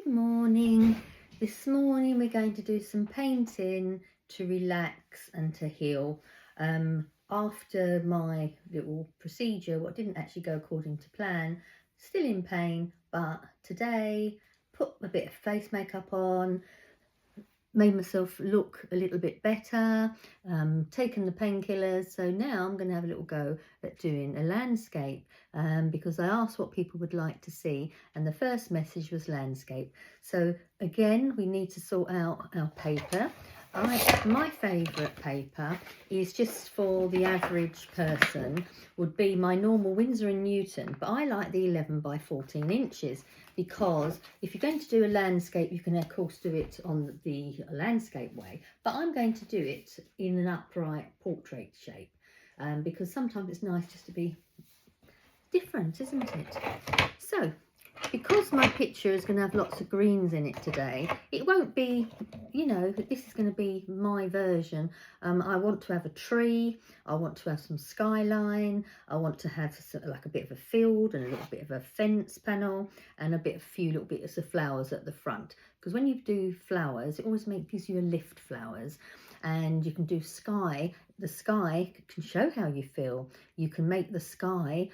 Good morning. This morning we're going to do some painting to relax and to heal. After my little procedure, what didn't actually go according to plan, still in pain, but today put a bit of face makeup on, made myself look a little bit better, taken the painkillers. So now I'm going to have a little go at doing a landscape because I asked what people would like to see, and the first message was landscape. So again, we need to sort out our paper. My favourite paper is just for the average person, would be my normal Winsor & Newton, but I like the 11 by 14 inches because if you're going to do a landscape, you can of course do it on the landscape way, but I'm going to do it in an upright portrait shape because sometimes it's nice just to be different, isn't it? So because my picture is going to have lots of greens in it today, it won't be, you know, this is going to be my version. I want to have a tree, I want to have some skyline, I want to have sort of like a bit of a field and a little bit of a fence panel and a few little bits of flowers at the front. Because when you do flowers, it always gives you a lift flowers. And you can do sky. The sky can show how you feel. You can make the sky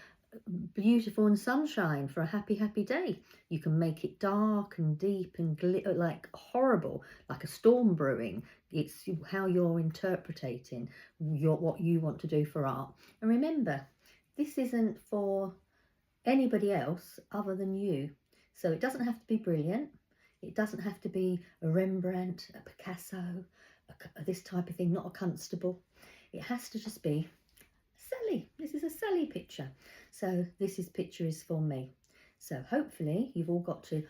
beautiful and sunshine for a happy day. You can make it dark and deep and like horrible, like a storm brewing. It's how you're interpreting what you want to do for art. And remember, this isn't for anybody else other than you. So it doesn't have to be brilliant. It doesn't have to be a Rembrandt, a Picasso, this type of thing, not a Constable. It has to just be Sally. This is a Sally picture. So this picture is for me. So hopefully you've all got to,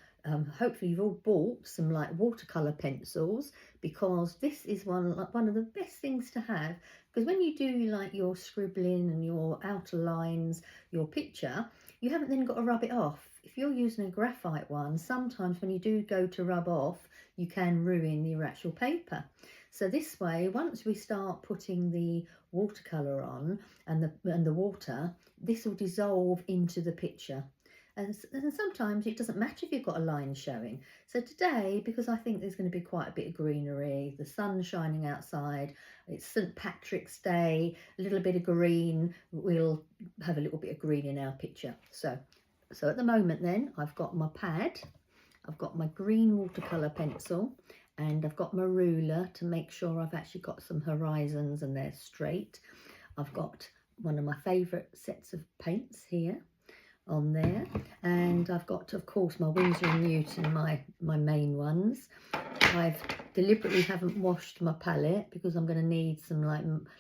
hopefully you've all bought some like watercolour pencils, because this is one of the best things to have, because when you do like your scribbling and your outer lines, your picture, you haven't then got to rub it off. If you're using a graphite one, sometimes when you do go to rub off, you can ruin your actual paper. So this way, once we start putting the watercolour on and the water, this will dissolve into the picture. And sometimes it doesn't matter if you've got a line showing. So today, because I think there's going to be quite a bit of greenery, the sun shining outside, it's St. Patrick's Day, a little bit of green, we'll have a little bit of green in our picture. So at the moment then, I've got my pad, I've got my green watercolour pencil, and I've got my ruler to make sure I've actually got some horizons and they're straight. I've got one of my favourite sets of paints here on there, and I've got, of course, my Winsor & Newton, my main ones. I've deliberately haven't washed my palette because I'm going to need some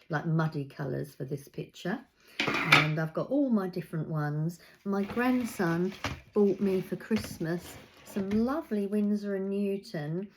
like muddy colours for this picture. And I've got all my different ones. My grandson bought me for Christmas some lovely Winsor & Newton,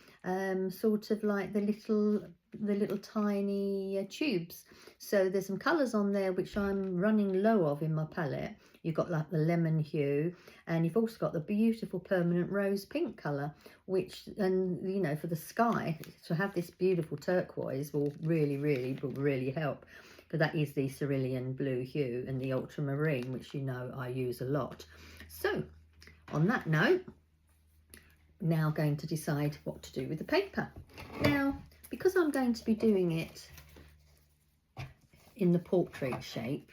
sort of like the little tiny tubes. So there's some colours on there which I'm running low of in my palette. You've got like the lemon hue, and you've also got the beautiful permanent rose pink colour, which, and you know, for the sky, to have this beautiful turquoise will really help, because that is the cerulean blue hue and the ultramarine, which you know I use a lot. So on that note, now going to decide what to do with the paper. Now, because I'm going to be doing it in the portrait shape,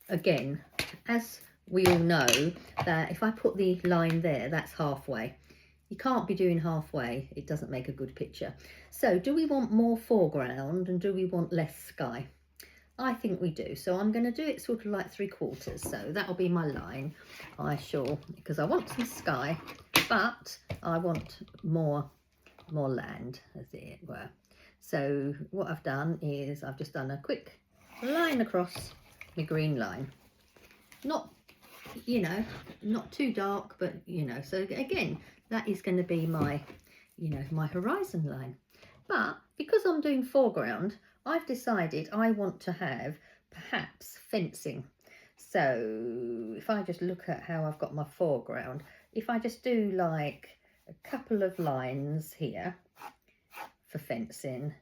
again, as we all know, that if I put the line there, that's halfway. You can't be doing halfway, it doesn't make a good picture. So do we want more foreground and do we want less sky? I think we do. So I'm going to do it sort of like 3/4. So that'll be my line. Because I want some sky, but I want more land, as it were. So what I've done is I've just done a quick line across the green line. Not, you know, not too dark, but you know, so again, that is going to be my, you know, my horizon line. But because I'm doing foreground, I've decided I want to have perhaps fencing. So if I just look at how I've got my foreground, if I just do like a couple of lines here for fencing,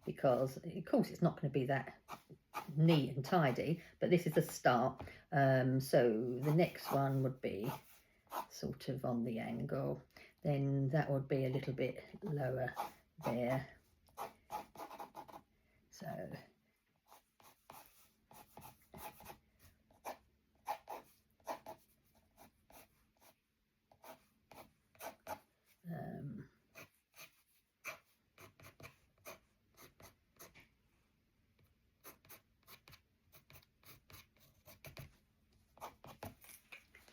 because of course it's not going to be that neat and tidy, but this is the start. So the next one would be sort of on the angle, then that would be a little bit lower there. So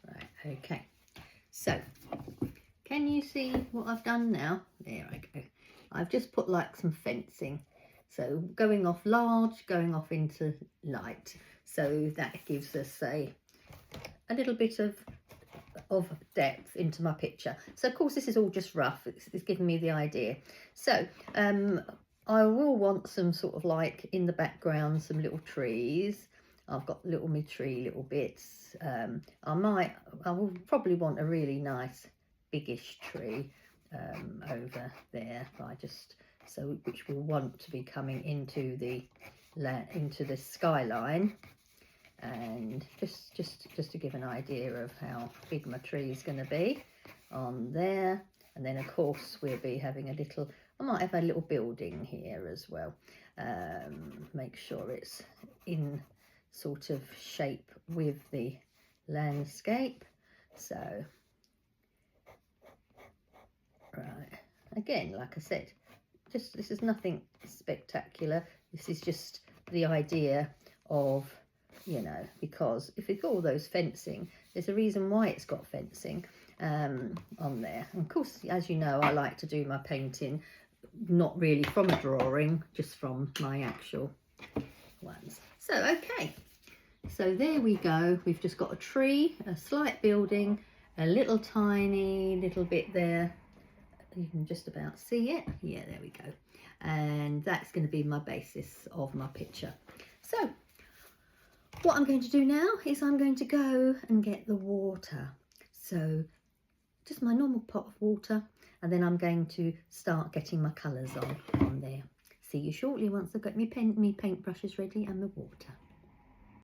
right, okay. So can you see what I've done now? There I go. I've just put like some fencing. So going off large, going off into light. So that gives us a little bit of depth into my picture. So of course this is all just rough, it's giving me the idea. So I will want some sort of like in the background some little trees. I've got little little bits. I will probably want a really nice biggish tree over there, which will want to be coming into the skyline. And just to give an idea of how big my tree is going to be on there. And then of course we'll be having I might have a little building here as well. Make sure it's in sort of shape with the landscape. So right, again, like I said, this is nothing spectacular. This is just the idea of, you know, because if it's all those fencing, there's a reason why it's got fencing on there. And of course, as you know, I like to do my painting not really from a drawing, just from my actual ones. So okay, so there we go. We've just got a tree, a slight building, a little tiny little bit there. You can just about see it. Yeah, there we go. And that's going to be my basis of my picture. So what I'm going to do now is I'm going to go and get the water. So just my normal pot of water, and then I'm going to start getting my colours on there. See you shortly once I've got my paintbrushes ready and the water.